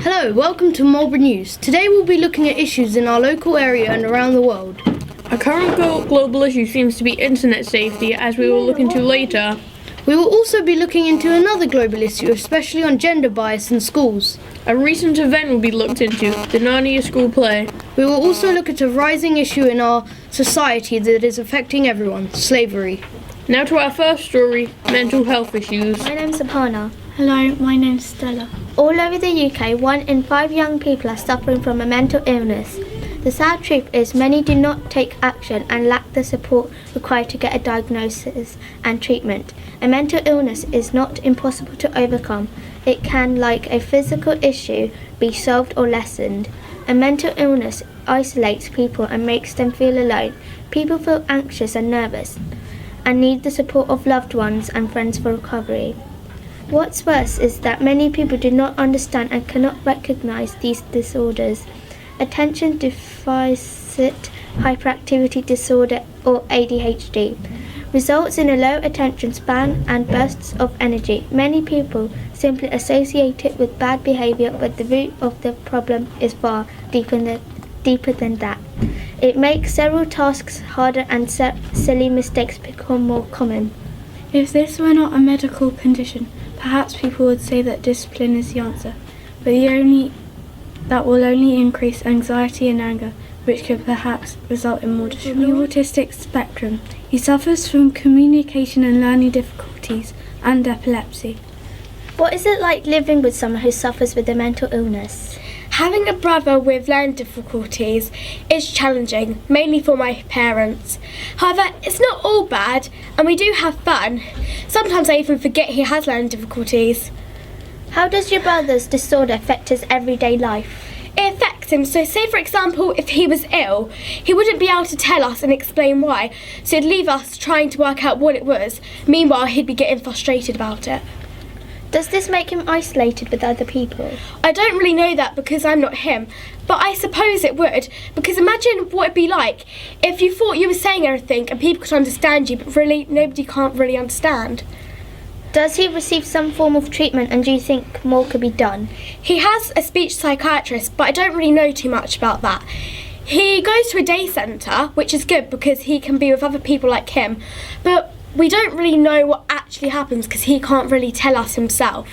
Hello, welcome to Marlborough News. Today we'll be looking at issues in our local area and around the world. A current global issue seems to be internet safety, as we will look into later. We will also be looking into another global issue, especially on gender bias in schools. A recent event will be looked into, the Narnia school play. We will also look at a rising issue in our society that is affecting everyone, slavery. Now to our first story, mental health issues. My name's Aparna. Hello, my name's Stella. All over the UK, 1 in 5 young people are suffering from a mental illness. The sad truth is many do not take action and lack the support required to get a diagnosis and treatment. A mental illness is not impossible to overcome. It can, like a physical issue, be solved or lessened. A mental illness isolates people and makes them feel alone. People feel anxious and nervous and need the support of loved ones and friends for recovery. What's worse is that many people do not understand and cannot recognize these disorders. Attention deficit hyperactivity disorder, or ADHD, results in a low attention span and bursts of energy. Many people simply associate it with bad behavior, but the root of the problem is far deeper than that. It makes several tasks harder and silly mistakes become more common. If this were not a medical condition, perhaps people would say that discipline is the answer, but that will only increase anxiety and anger, which could perhaps result in more destruction. The autistic spectrum. He suffers from communication and learning difficulties and epilepsy. What is it like living with someone who suffers with a mental illness? Having a brother with learning difficulties is challenging, mainly for my parents. However, it's not all bad, and we do have fun. Sometimes I even forget he has learning difficulties. How does your brother's disorder affect his everyday life? It affects him, so say for example if he was ill, he wouldn't be able to tell us and explain why, so he'd leave us trying to work out what it was. Meanwhile, he'd be getting frustrated about it. Does this make him isolated with other people? I don't really know that because I'm not him, but I suppose it would, because imagine what it'd be like if you thought you were saying everything and people could understand you, but really nobody can't really understand. Does he receive some form of treatment, and do you think more could be done? He has a speech psychiatrist, but I don't really know too much about that. He goes to a day centre, which is good because he can be with other people like him, but we don't really know what actually happens because he can't really tell us himself.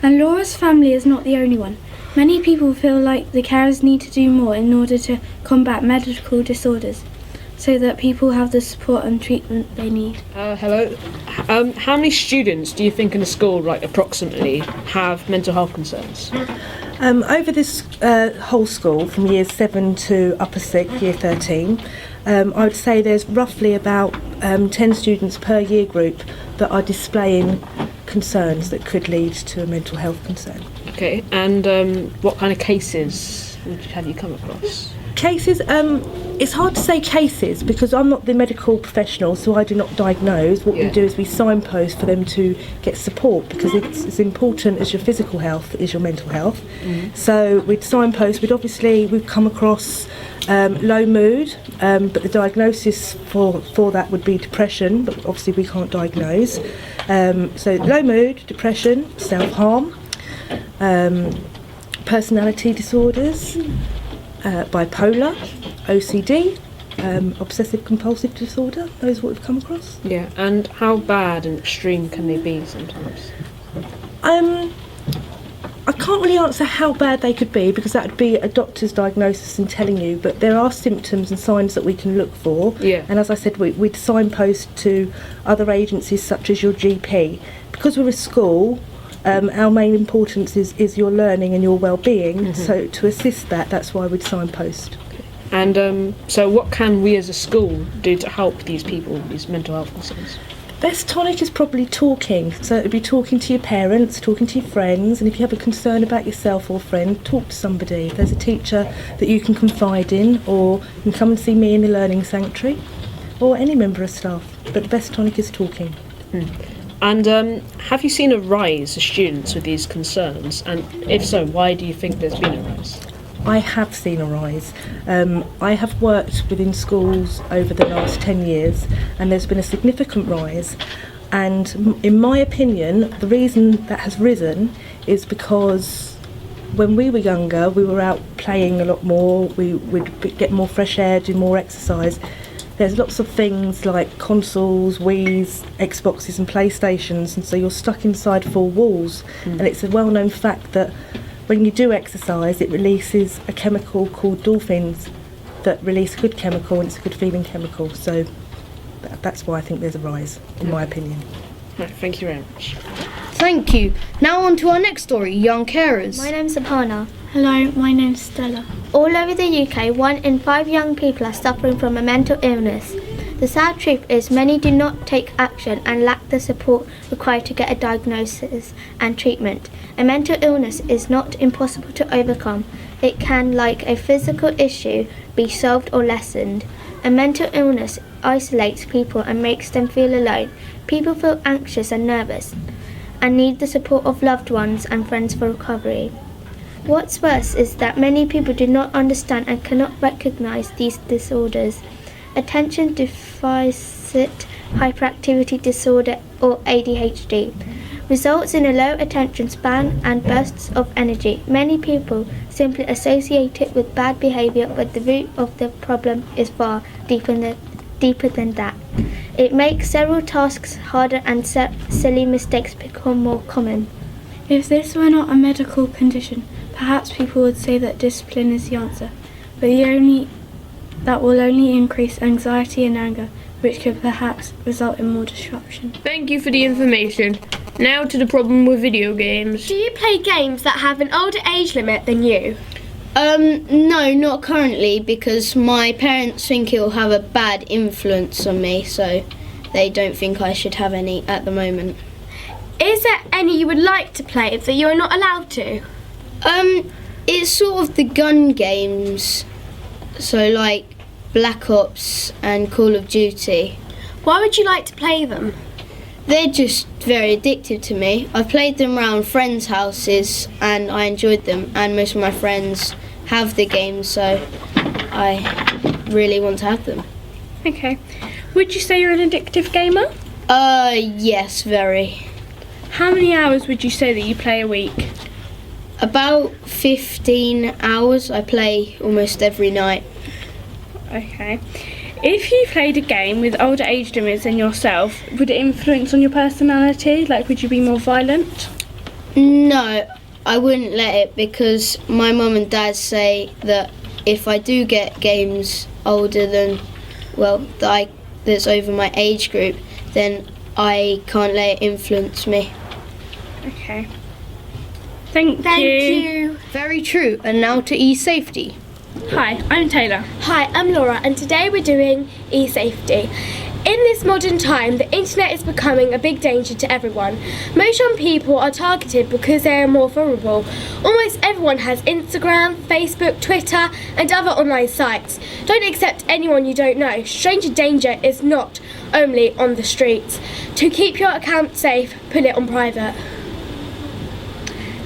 And Laura's family is not the only one. Many people feel like the carers need to do more in order to combat medical disorders, so that people have the support and treatment they need. Hello. How many students do you think in a school, like approximately, have mental health concerns? Over this whole school, from years 7 to upper 6, year 13, I would say there's roughly about 10 students per year group that are displaying concerns that could lead to a mental health concern. Okay, and what kind of cases have you come across? Cases, it's hard to say cases because I'm not the medical professional, so I do not diagnose. What we do is we signpost for them to get support, because it's as important as your physical health is your mental health. So we'd signpost, we've come across low mood, but the diagnosis for that would be depression, but obviously we can't diagnose. So low mood, depression, self-harm, personality disorders, bipolar, OCD, obsessive compulsive disorder. Those are what we've come across. Yeah, and how bad and extreme can they be sometimes? I can't really answer how bad they could be, because that would be a doctor's diagnosis and telling you, but there are symptoms and signs that we can look for. Yeah. And as I said, we'd signpost to other agencies such as your GP. Because we're a school, our main importance is your learning and your well-being, so to assist that's why we'd signpost. And so what can we as a school do to help these people with these mental health concerns? Best tonic is probably talking, so it would be talking to your parents, talking to your friends, and if you have a concern about yourself or friend, talk to somebody. If there's a teacher that you can confide in, or you can come and see me in the Learning Sanctuary, or any member of staff, but the best tonic is talking. And have you seen a rise of students with these concerns? And if so, why do you think there's been a rise? I have seen a rise. I have worked within schools over the last 10 years, and there's been a significant rise. And in my opinion, the reason that has risen is because when we were younger, we were out playing a lot more. We would get more fresh air, do more exercise. There's lots of things like consoles, Wii's, Xboxes and PlayStations, and so you're stuck inside four walls. And it's a well-known fact that when you do exercise, it releases a chemical called endorphins that release a good chemical, and it's a good feeling chemical. So that's why I think there's a rise, in my opinion. Right, thank you very much. Thank you. Now on to our next story, young carers. My name's Aparna. Hello, my name's Stella. All over the UK, 1 in 5 young people are suffering from a mental illness. The sad truth is many do not take action and lack the support required to get a diagnosis and treatment. A mental illness is not impossible to overcome. It can, like a physical issue, be solved or lessened. A mental illness isolates people and makes them feel alone. People feel anxious and nervous and need the support of loved ones and friends for recovery. What's worse is that many people do not understand and cannot recognise these disorders. Attention deficit hyperactivity disorder, or ADHD, results in a low attention span and bursts of energy. Many people simply associate it with bad behaviour, but the root of the problem is far deeper than that. It makes several tasks harder and silly mistakes become more common. If this were not a medical condition, perhaps people would say that discipline is the answer, but that will only increase anxiety and anger, which could perhaps result in more disruption. Thank you for the information. Now to the problem with video games. Do you play games that have an older age limit than you? No, not currently, because my parents think it'll have a bad influence on me, so they don't think I should have any at the moment. Is there any you would like to play that you are not allowed to? It's sort of the gun games, so like Black Ops and Call of Duty. Why would you like to play them? They're just very addictive to me. I've played them around friends' houses and I enjoyed them, and most of my friends have the games, so I really want to have them. Okay. Would you say you're an addictive gamer? Yes, very. How many hours would you say that you play a week? About 15 hours. I play almost every night. Okay. If you played a game with older age limits than yourself, would it influence on your personality? Like, would you be more violent? No, I wouldn't let it, because my mum and dad say that if I do get games older than, that's over my age group, then I can't let it influence me. Okay. Thank Thank you. you. Very true. And now to Esafety. Hi, I'm Taylor. Hi, I'm Laura, and today we're doing Esafety. In this modern time, the internet is becoming a big danger to everyone. Most young people are targeted because they are more vulnerable. Almost everyone has Instagram, Facebook, Twitter, and other online sites. Don't accept anyone you don't know. Stranger danger is not only on the streets. To keep your account safe, put it on private.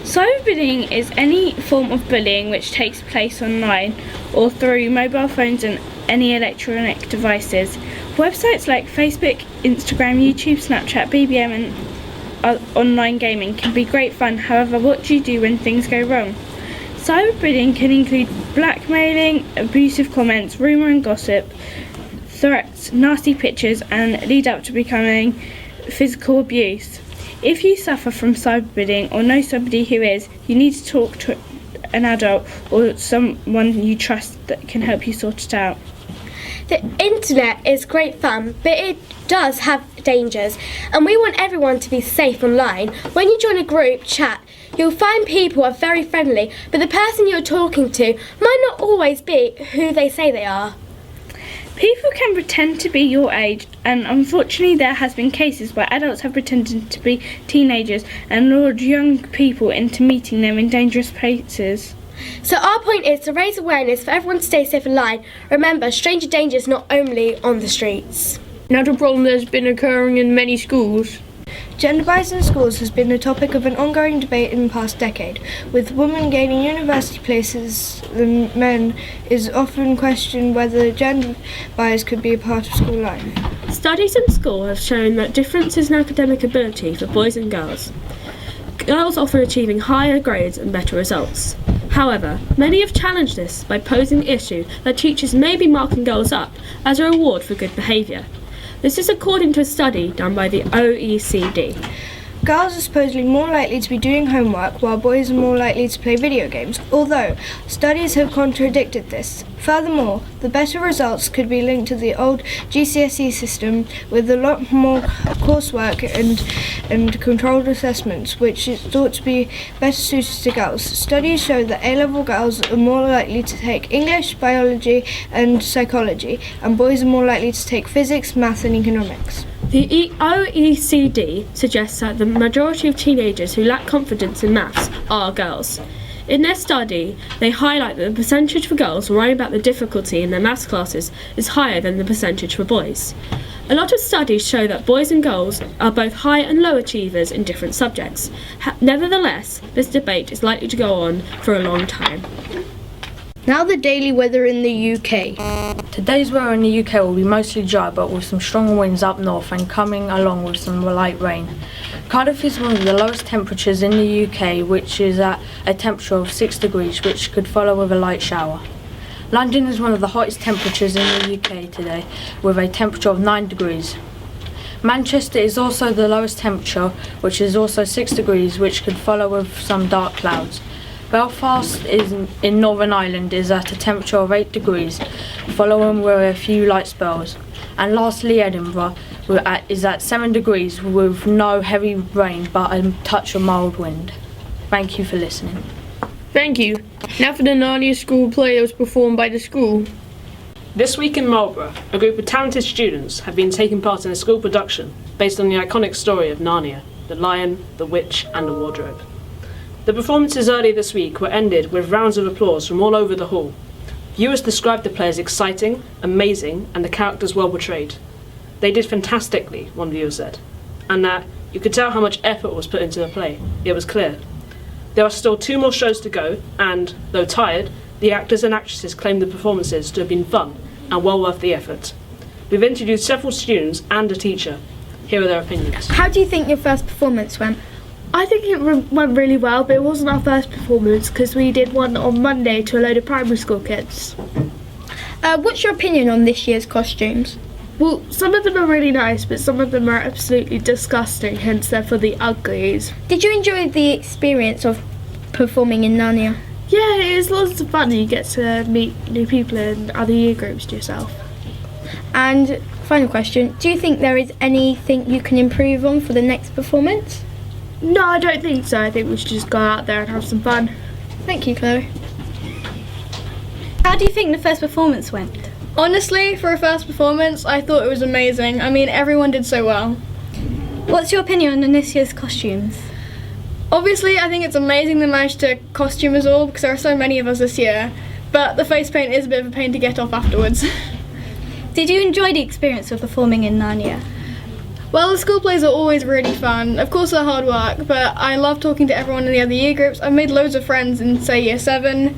Cyberbullying is any form of bullying which takes place online or through mobile phones and any electronic devices. Websites like Facebook, Instagram, YouTube, Snapchat, BBM and online gaming can be great fun. However, what do you do when things go wrong? Cyberbullying can include blackmailing, abusive comments, rumour and gossip, threats, nasty pictures, and lead up to becoming physical abuse. If you suffer from cyberbullying or know somebody who is, you need to talk to an adult or someone you trust that can help you sort it out. The internet is great fun, but it does have dangers, and we want everyone to be safe online. When you join a group chat, you'll find people are very friendly, but the person you're talking to might not always be who they say they are. People can pretend to be your age, and unfortunately there has been cases where adults have pretended to be teenagers and lured young people into meeting them in dangerous places. So our point is to raise awareness for everyone to stay safe online. Remember, stranger danger is not only on the streets. Another problem that's been occurring in many schools. Gender bias in schools has been the topic of an ongoing debate in the past decade. With women gaining university places than men, is often questioned whether gender bias could be a part of school life. Studies in school have shown that differences in academic ability for boys and girls girls often achieving higher grades and better results. However, many have challenged this by posing the issue that teachers may be marking girls up as a reward for good behaviour. This is according to a study done by the OECD. Girls are supposedly more likely to be doing homework while boys are more likely to play video games, although studies have contradicted this. Furthermore, the better results could be linked to the old GCSE system with a lot more coursework and controlled assessments, which is thought to be better suited to girls. Studies show that A-level girls are more likely to take English, biology and psychology, and boys are more likely to take physics, math and economics. The OECD suggests that the majority of teenagers who lack confidence in maths are girls. In their study, they highlight that the percentage for girls worrying about the difficulty in their maths classes is higher than the percentage for boys. A lot of studies show that boys and girls are both high and low achievers in different subjects. Nevertheless, this debate is likely to go on for a long time. Now the daily weather in the UK. Today's weather in the UK will be mostly dry, but with some strong winds up north and coming along with some light rain. Cardiff is one of the lowest temperatures in the UK, which is at a temperature of 6 degrees, which could follow with a light shower. London is one of the hottest temperatures in the UK today, with a temperature of 9 degrees. Manchester is also the lowest temperature, which is also 6 degrees, which could follow with some dark clouds. Belfast in Northern Ireland is at a temperature of 8 degrees, following with a few light spells. And lastly, Edinburgh is at 7 degrees with no heavy rain but a touch of mild wind. Thank you for listening. Thank you. Now for the Narnia school play that was performed by the school. This week in Marlborough, a group of talented students have been taking part in a school production based on the iconic story of Narnia, the Lion, the Witch and the Wardrobe. The performances earlier this week were ended with rounds of applause from all over the hall. Viewers described the play as exciting, amazing, and the characters well portrayed. They did fantastically, one viewer said, and that you could tell how much effort was put into the play. It was clear. There are still 2 more shows to go, and, though tired, the actors and actresses claimed the performances to have been fun and well worth the effort. We've interviewed several students and a teacher. Here are their opinions. How do you think your first performance went? I think it went really well, but it wasn't our first performance because we did one on Monday to a load of primary school kids. What's your opinion on this year's costumes? Well, some of them are really nice, but some of them are absolutely disgusting, hence they're for the uglies. Did you enjoy the experience of performing in Narnia? Yeah, it is lots of fun. You get to meet new people in other year groups to yourself. And final question, do you think there is anything you can improve on for the next performance? No, I don't think so. I think we should just go out there and have some fun. Thank you, Chloe. How do you think the first performance went? Honestly, for a first performance, I thought it was amazing. I mean, everyone did so well. What's your opinion on this year's costumes? Obviously, I think it's amazing they managed to costume us all because there are so many of us this year. But the face paint is a bit of a pain to get off afterwards. Did you enjoy the experience of performing in Narnia? Well, the school plays are always really fun. Of course they're hard work, but I love talking to everyone in the other year groups. I've made loads of friends in, say, year 7,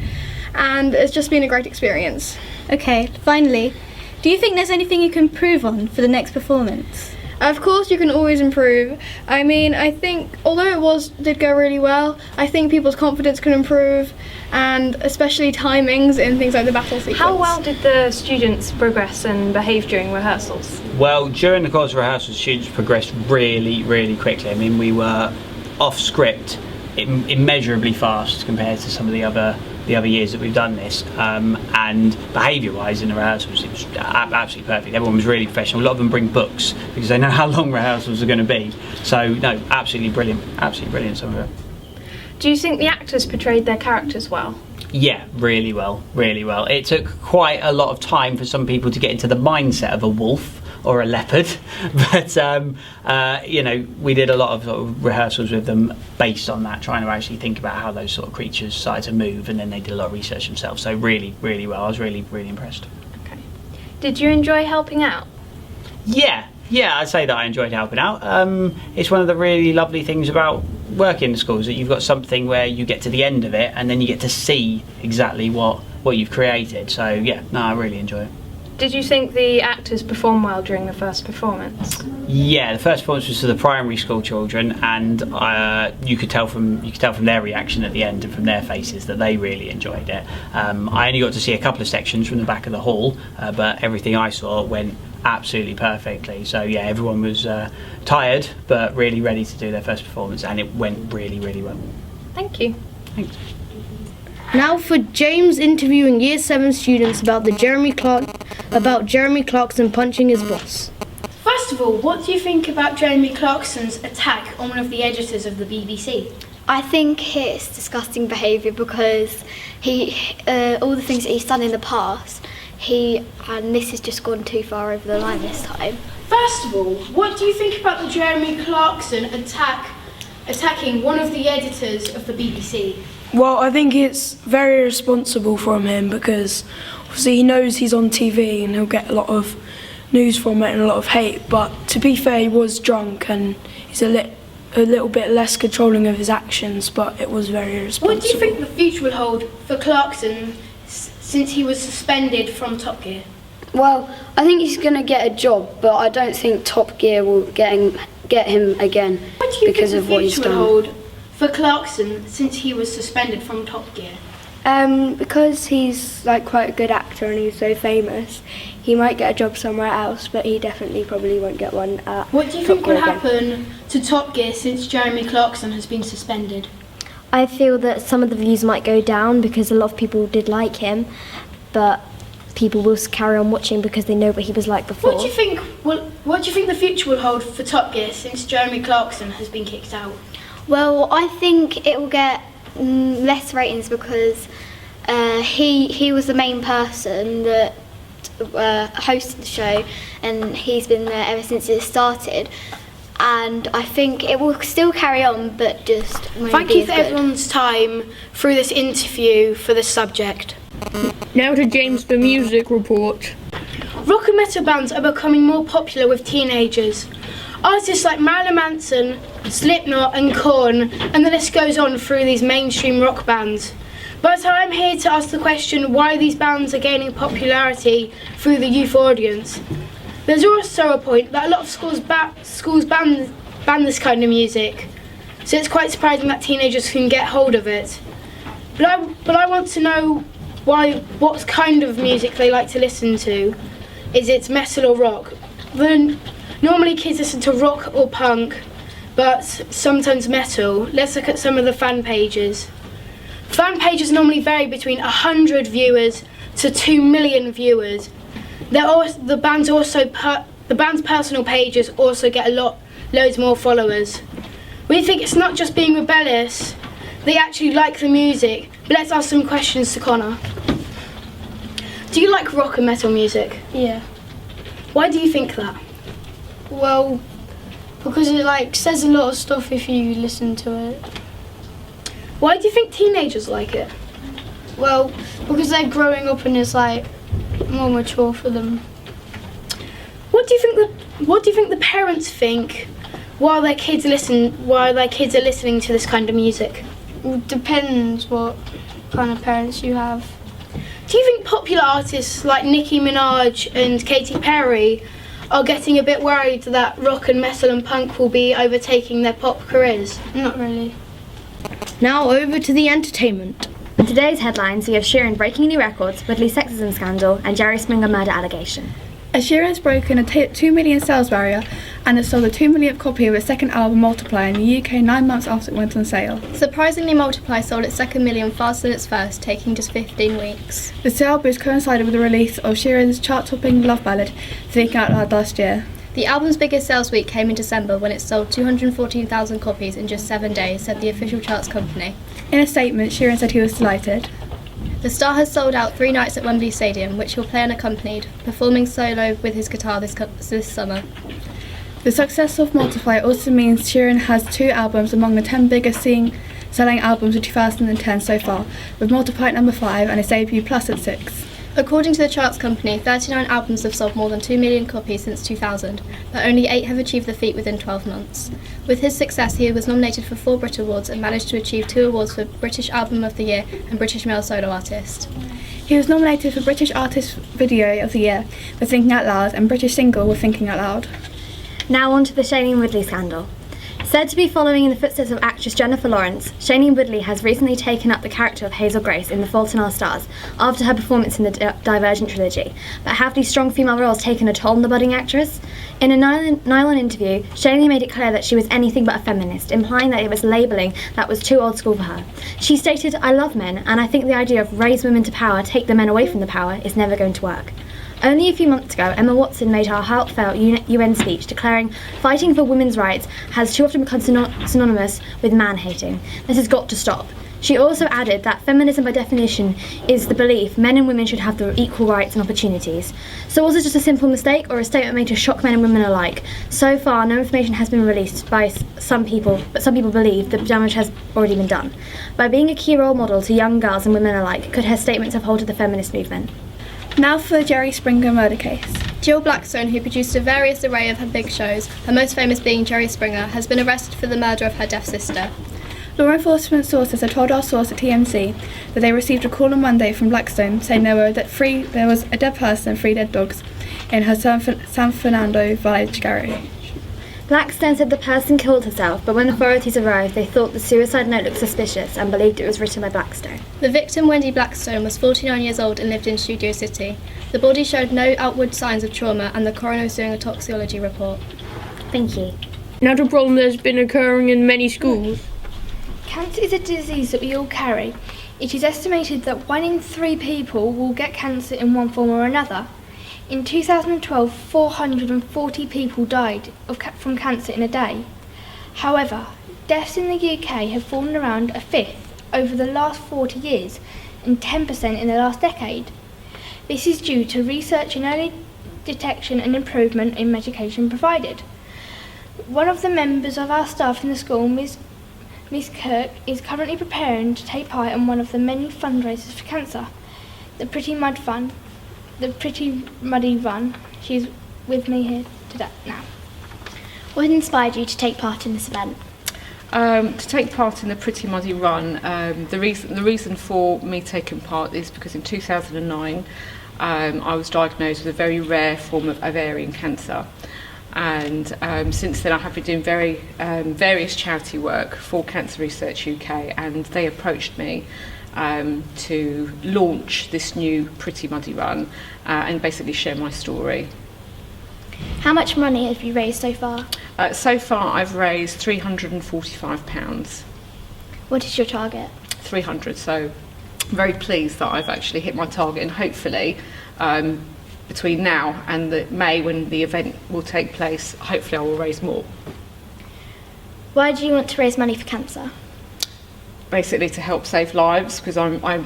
and it's just been a great experience. Okay, finally, do you think there's anything you can improve on for the next performance? Of course you can always improve. I mean, I think, although did go really well, I think people's confidence can improve, and especially timings in things like the battle sequence. How well did the students progress and behave during rehearsals? Well, during the course of rehearsals, students progressed really, really quickly. I mean, we were off script immeasurably fast compared to some of the other years that we've done this, and behaviour-wise in the rehearsals it was absolutely perfect. Everyone was really professional. A lot of them bring books because they know how long rehearsals are going to be. So no, absolutely brilliant, some of them. Do you think the actors portrayed their characters well? Yeah, really well. It took quite a lot of time for some people to get into the mindset of a wolf or a leopard, but we did a lot of, sort of rehearsals with them based on that, trying to actually think about how those sort of creatures started to move, and then they did a lot of research themselves. So really well. I was really impressed. Okay. Did you enjoy helping out? Yeah, I'd say that I enjoyed helping out. It's one of the really lovely things about working in the schools, that you've got something where you get to the end of it and then you get to see exactly what you've created. So yeah, no, I really enjoy it. Did you think the actors performed well during the first performance? Yeah, the first performance was for the primary school children, and you could tell from their reaction at the end and from their faces that they really enjoyed it. I only got to see a couple of sections from the back of the hall, but everything I saw went absolutely perfectly. So yeah, everyone was tired but really ready to do their first performance, and it went really, really well. Thank you. Thanks. Now for James interviewing Year 7 students about Jeremy Clarkson punching his boss. First of all, what do you think about Jeremy Clarkson's attack on one of the editors of the BBC? I think it's disgusting behaviour because all the things that he's done in the past, and this has just gone too far over the line this time. First of all, what do you think about the Jeremy Clarkson attacking one of the editors of the BBC? Well, I think it's very irresponsible from him because obviously he knows he's on TV and he'll get a lot of news from it and a lot of hate, but to be fair, he was drunk and he's a little bit less controlling of his actions, but it was very irresponsible. What do you think the future will hold for Clarkson since he was suspended from Top Gear? Well, I think he's going to get a job, but I don't think Top Gear will get him again because of what he's done. What do you think the future will hold for Clarkson since he was suspended from Top Gear? Because he's like quite a good actor and he's so famous, he might get a job somewhere else, but he definitely probably won't get one at What do you think will happen to Top Gear since Jeremy Clarkson has been suspended? I feel that some of the views might go down because a lot of people did like him, but people will carry on watching because they know what he was like before. What do you think the future will hold for Top Gear since Jeremy Clarkson has been kicked out? Well, I think it will get less ratings because he was the main person that hosted the show, and he's been there ever since it started. And I think it will still carry on, but just won't Thank be you as for good. everyone's time through this interview for this subject. Now to James for Music Report. Rock and metal bands are becoming more popular with teenagers. Artists like Marilyn Manson, Slipknot and Korn, and the list goes on through these mainstream rock bands. But I'm here to ask the question why these bands are gaining popularity through the youth audience. There's also a point that a lot of schools ban this kind of music, so it's quite surprising that teenagers can get hold of it. But I want to know what kind of music they like to listen to. Is it metal or rock? Normally kids listen to rock or punk, but sometimes metal. Let's look at some of the fan pages. Fan pages normally vary between 100 viewers to 2 million viewers. The band's personal pages also get loads more followers. We think it's not just being rebellious, they actually like the music. But let's ask some questions to Connor. Do you like rock and metal music? Yeah. Why do you think that? Well, because it says a lot of stuff if you listen to it. Why do you think teenagers like it? Well, because they're growing up and it's more mature for them. What do you think the parents think while their kids are listening to this kind of music? It depends what kind of parents you have. Do you think popular artists like Nicki Minaj and Katy Perry are getting a bit worried that rock and metal and punk will be overtaking their pop careers? Not really. Now over to the entertainment. In today's headlines, we have Sheeran breaking new records, Woodley sexism scandal, and Jerry Springer murder allegation. Ed Sheeran's broken a 2 million sales barrier and has sold a 2 millionth copy of his second album Multiply in the UK 9 months after it went on sale. Surprisingly, Multiply sold its second million faster than its first, taking just 15 weeks. The sale boost coincided with the release of Sheeran's chart-topping love ballad, Thinking Out Loud, last year. The album's biggest sales week came in December when it sold 214,000 copies in just 7 days, said the official charts company. In a statement, Sheeran said he was delighted. The star has sold out 3 nights at Wembley Stadium, which he'll play unaccompanied, performing solo with his guitar this summer. The success of Multiply also means Sheeran has 2 albums among the 10 biggest selling albums of 2010 so far, with Multiply at number 5 and his debut Plus at 6. According to the charts company, 39 albums have sold more than 2 million copies since 2000, but only 8 have achieved the feat within 12 months. With his success, he was nominated for 4 Brit Awards and managed to achieve 2 awards for British Album of the Year and British Male Solo Artist. He was nominated for British Artist Video of the Year for Thinking Out Loud and British Single with Thinking Out Loud. Now on to the Shailene Woodley scandal. Said to be following in the footsteps of actress Jennifer Lawrence, Shailene Woodley has recently taken up the character of Hazel Grace in The Fault in Our Stars after her performance in the Divergent trilogy. But have these strong female roles taken a toll on the budding actress? In a Nylon interview, Shailene made it clear that she was anything but a feminist, implying that it was labelling that was too old school for her. She stated, "I love men, and I think the idea of raise women to power, take the men away from the power is never going to work." Only a few months ago, Emma Watson made her heartfelt UN speech declaring fighting for women's rights has too often become synonymous with man-hating. This has got to stop. She also added that feminism by definition is the belief men and women should have the equal rights and opportunities. So was it just a simple mistake or a statement made to shock men and women alike? So far, no information has been released by some people, but some people believe the damage has already been done. By being a key role model to young girls and women alike, could her statements have halted the feminist movement? Now for the Jerry Springer murder case. Jill Blackstone, who produced a various array of her big shows, her most famous being Jerry Springer, has been arrested for the murder of her deaf sister. Law enforcement sources have told our source at TMC that they received a call on Monday from Blackstone saying there was a dead person and 3 dead dogs in her San Fernando Village garage. Blackstone said the person killed herself, but when authorities arrived, they thought the suicide note looked suspicious and believed it was written by Blackstone. The victim, Wendy Blackstone, was 49 years old and lived in Studio City. The body showed no outward signs of trauma, and the coroner is doing a toxicology report. Thank you. Another problem that's been occurring in many schools. Cancer is a disease that we all carry. It is estimated that 1 in 3 people will get cancer in one form or another. In 2012, 440 people died from cancer in a day. However, deaths in the UK have fallen around a fifth over the last 40 years and 10% in the last decade. This is due to research in early detection and improvement in medication provided. One of the members of our staff in the school, Miss Kirk, is currently preparing to take part in one of the many fundraisers for cancer, the Pretty Muddy Run. She's with me here today now. What inspired you to take part in this event? To take part in the Pretty Muddy Run, the reason for me taking part is because in 2009 I was diagnosed with a very rare form of ovarian cancer, and since then I have been doing various charity work for Cancer Research UK, and they approached me to launch this new Pretty Muddy Run and basically share my story. How much money have you raised so far? So far I've raised £345. What is your target? 300, so I'm very pleased that I've actually hit my target, and hopefully between now and May when the event will take place, hopefully I will raise more. Why do you want to raise money for cancer? Basically to help save lives, because I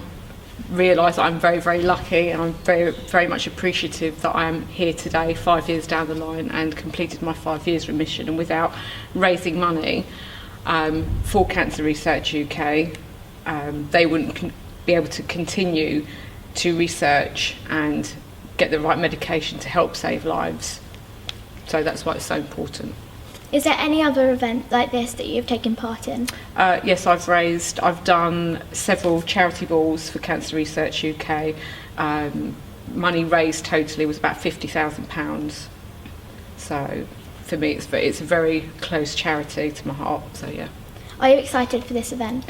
realise that I'm very, very lucky, and I'm very, very much appreciative that I am here today 5 years down the line and completed my 5 years remission, and without raising money for Cancer Research UK, they wouldn't be able to continue to research and get the right medication to help save lives. So that's why it's so important. Is there any other event like this that you've taken part in? Yes, I've done several charity balls for Cancer Research UK. Money raised totally was about £50,000. So for me, it's a very close charity to my heart. So yeah. Are you excited for this event?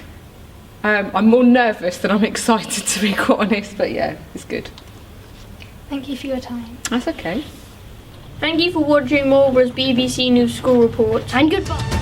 I'm more nervous than I'm excited, to be quite honest. But yeah, it's good. Thank you for your time. That's okay. Thank you for watching Marlborough's BBC News School Report. And goodbye.